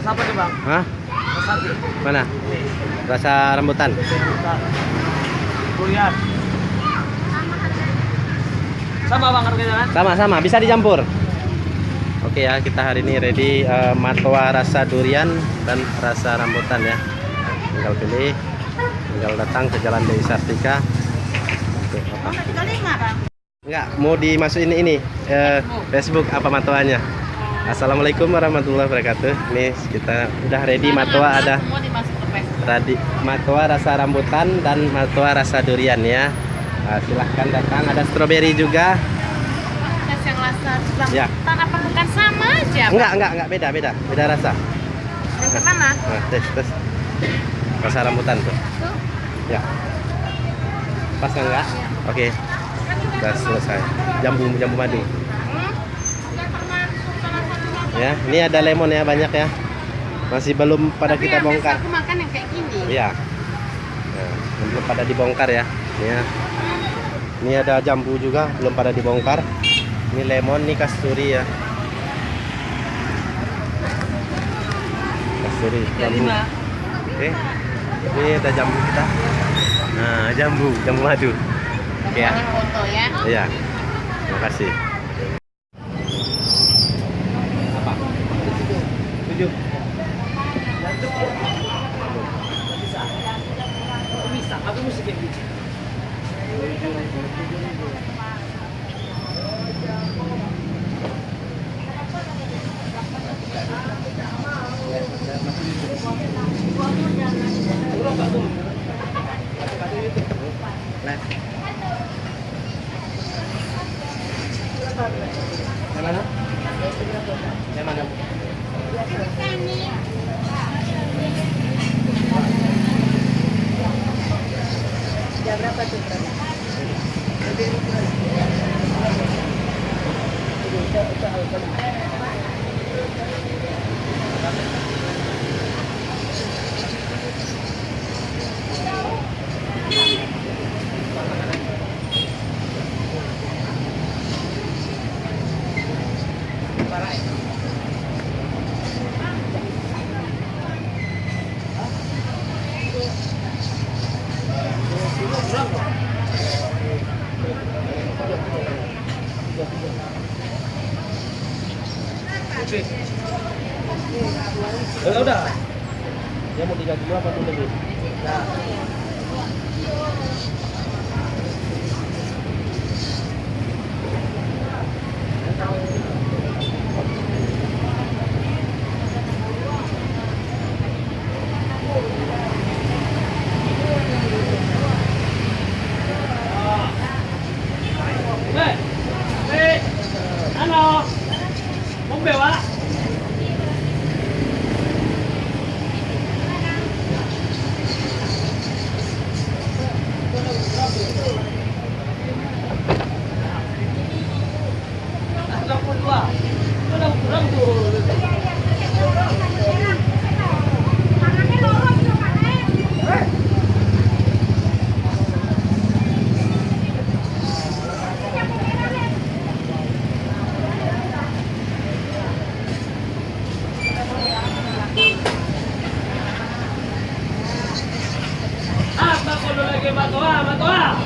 Rasa apa nih bang? Hah? Rasa apa? Mana? Ini. Rasa rambutan. Bentar. Durian. Sama bang harganya kan? Sama-sama, bisa dicampur. Oke ya, kita hari ini ready matwa rasa durian dan rasa rambutan ya. Tinggal pilih, tinggal datang ke Jalan Dewi Sartika. Oke, apa? Enggak, mau dimasukin ini Facebook apa matwanya. Assalamualaikum warahmatullahi wabarakatuh. Nih kita udah ready matwa, ada matwa rasa rambutan dan matwa rasa durian ya. Nah, silahkan datang, ada stroberi juga. Tes yang rasa Ya. rambutan apa bukan sama aja? Enggak, beda rasa. Yang mana? Nah, tes rasa rambutan tuh. Tuh. Ya. Pas enggak? Oke. Sudah selesai. Jambu madu. Ya, ini ada lemon ya, banyak ya. Masih belum pada Tapi kita yang biasa bongkar. aku makan yang kayak gini. Iya. Nah, belum pada dibongkar ya. Ya. Ini ada jambu juga, belum pada dibongkar. Ini lemon, ini kasturi ya. Kasturi, jambu. Oke. Ini ada jambu kita. Nah, jambu madu. Oke ya. Ini foto ya. Iya. Terima kasih. Apa? 7. Bisa, aku mesti kayak gitu. Yang mana? Yang mana? Jam berapa tuh? Udah. Dia mau 32 apa mau lebih? Nah. Halo. Mau bawa? Matoa.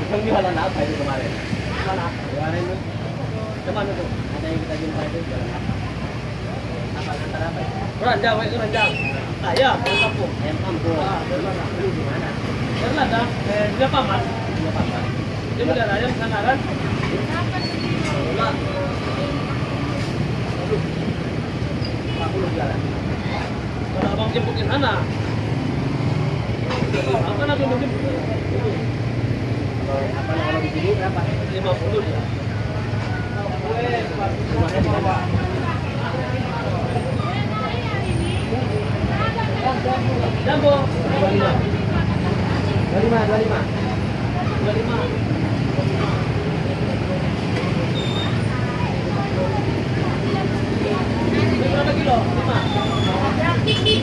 Yang jualan apa itu kemarin? Mana? Kemarin itu. Kemana tuh? Ada yang kita jumpa itu jualan apa? Apa antara apa? Ranjang, itu ranjang. Ayam, ayam kampung. Ayam kampung. Ah, dari mana? Beli di mana? Dari ladang. Dia paman. Dia paman. Dia beli ayam sana kan? Enggak. Aku belum jalan. Kalau abang jemputin sana. Apa nak belum jemput? Kalau di sini berapa? 50 ya. Rumahnya di mana? Jambo. 25. 25. Berapa kilo? 5.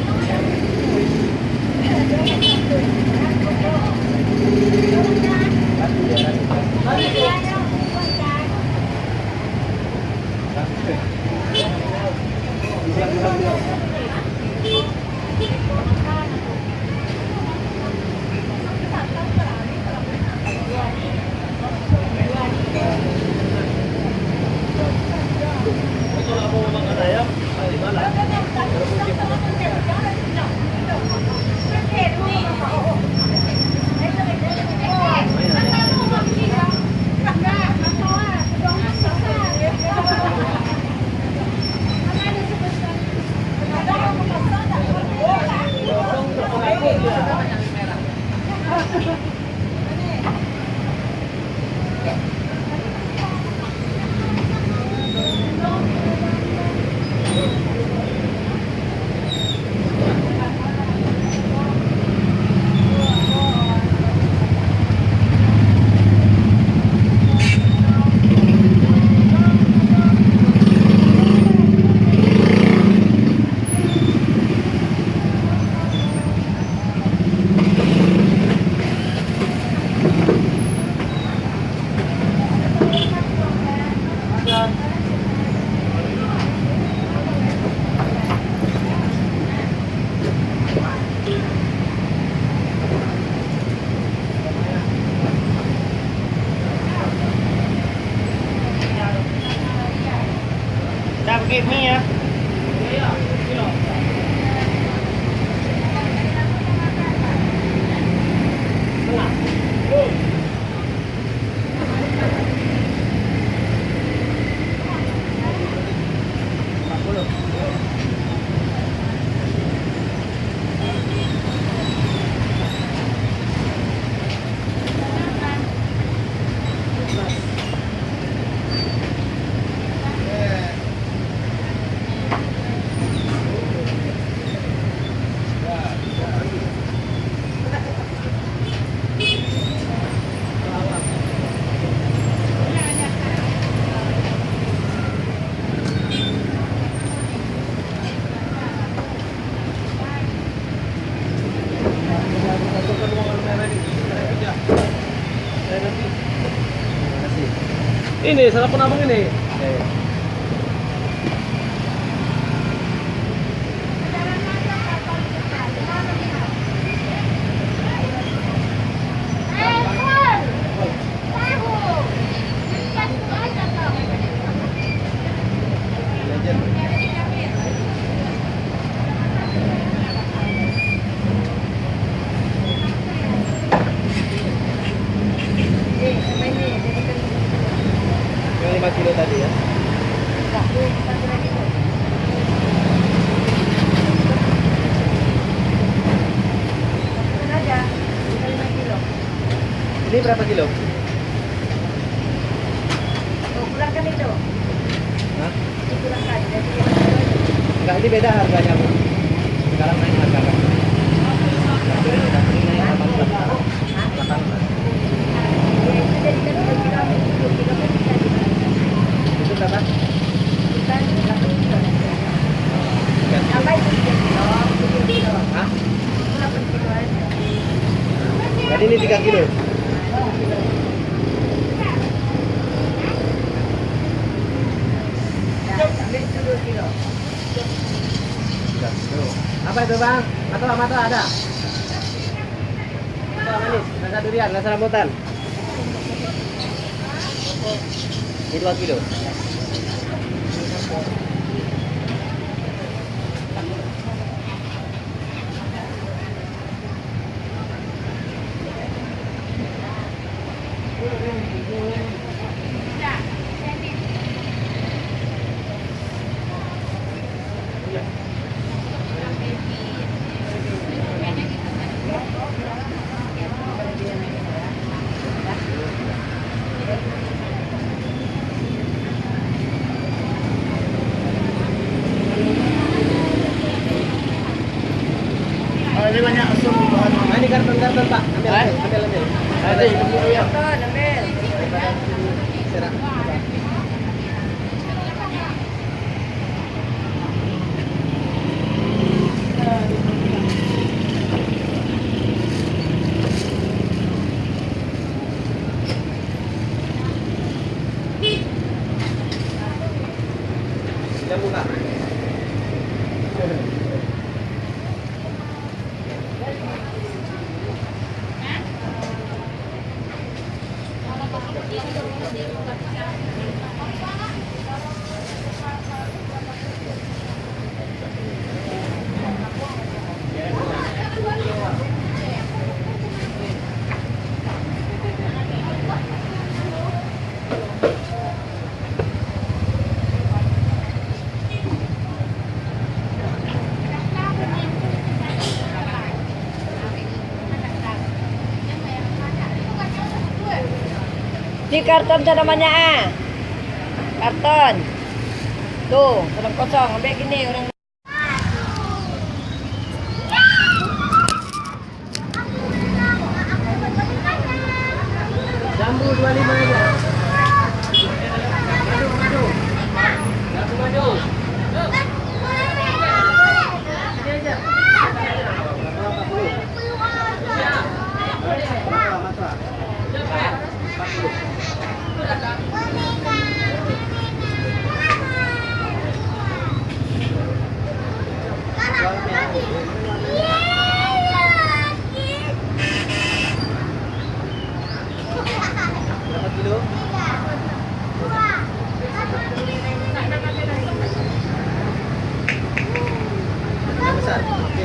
Ini salah pun abang ini. Yang 5 kilo tadi ya. Ini berapa kilo? Kurangkan itu. Hah? Kurangkan. Enggak, ini beda harganya, Bu. Sekarang naik harga kan. Ini udah naik 18. 18. Itu berapa? Hah? Jadi ini 3 kilo. Apa itu bang? Mata ada? Mata manis, rasa durian, rasa rambutan. Ini 2 kilo. Ini banyak asam bahan. Nah, ini karton Pak. Ambil. Ada itu dulu ya. Serah. Sudah buka. Di karton itu namanya karton. Tuh, dalam kosong. Ambil gini orang. Jambu 25 aja. Madu. Jambu madu. Ini aja. Berapa 40? Berapa? 40. Berapa kilo? Besar. Oke.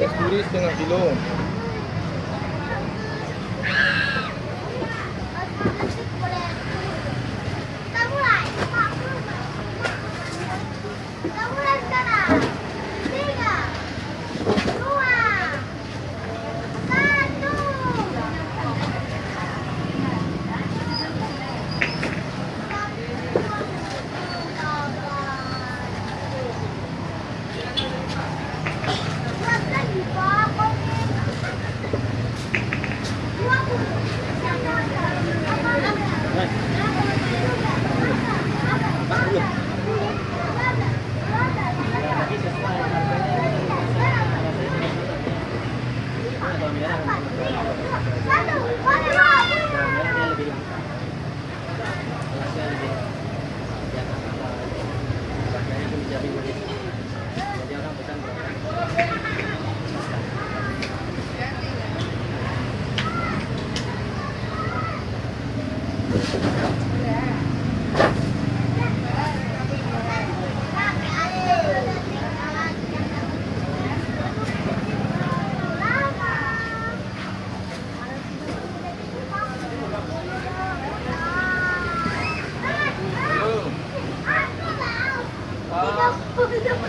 Kasturi setengah kilo.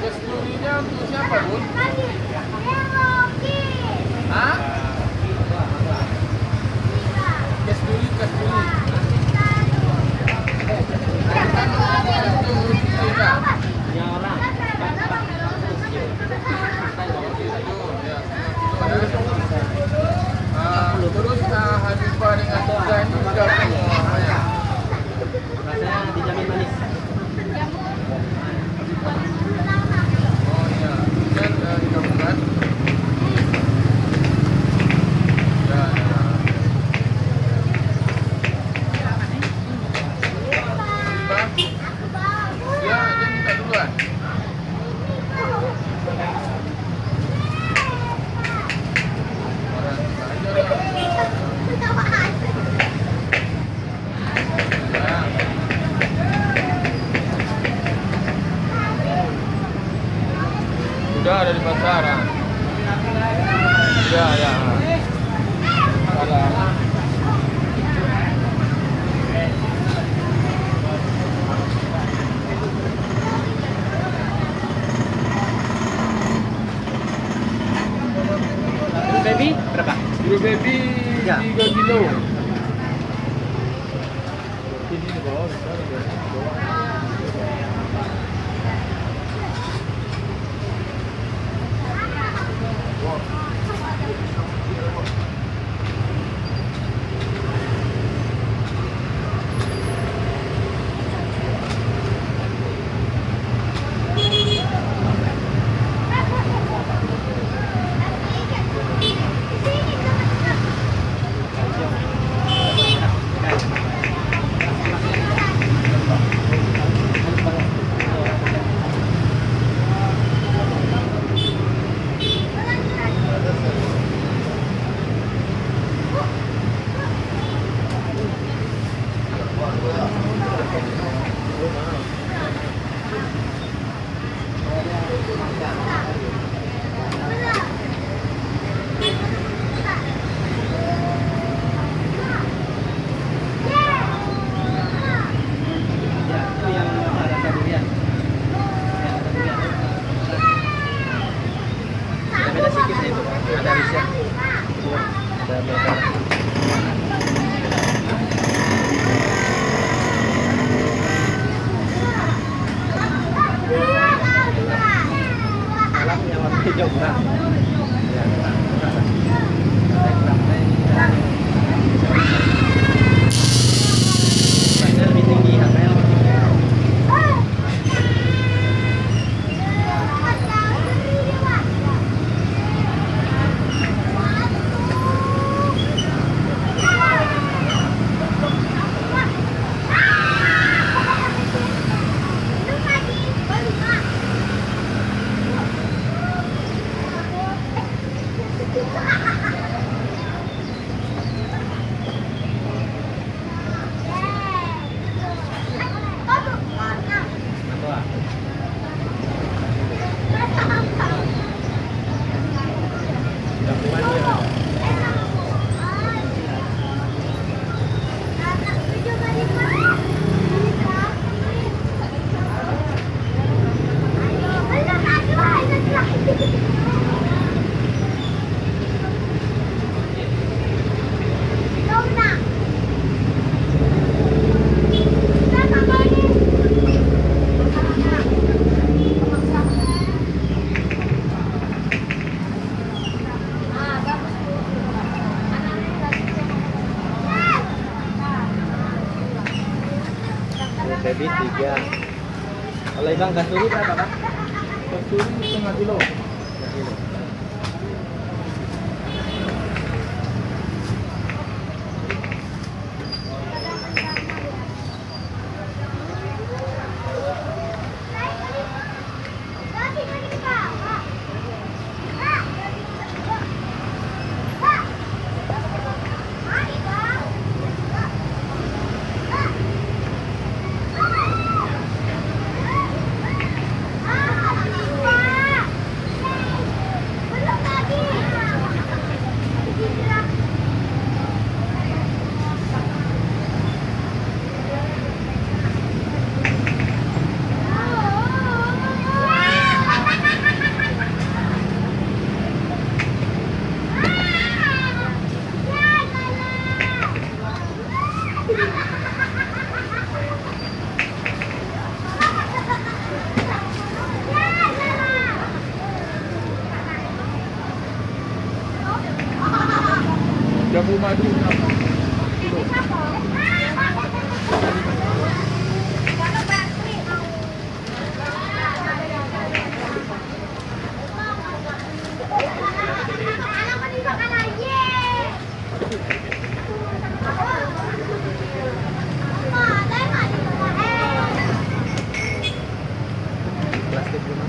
Kasturinya untuk siapa, Bun? Hah? Kasturi. Terus Habibah dengan Tiga ini sudah semua ya. Rasanya dijamin manis. Oh iya, dan digabungkan. Ya. Habibah? Ya, dia minta duluan. Orang saja lah. Sudah ada di pasaran. Ya. Ada. Baby berapa? Dulu baby Ya. 3 kilo. baby 3. Kalau ibang kasuri berapa Pak? Kasturi 1/2 kilo. 1 kilo. Jambu madu 6 kilo. Plastik dulu.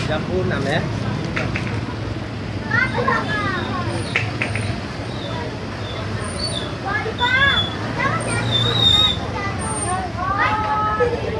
Jambu 6 ya. Bang,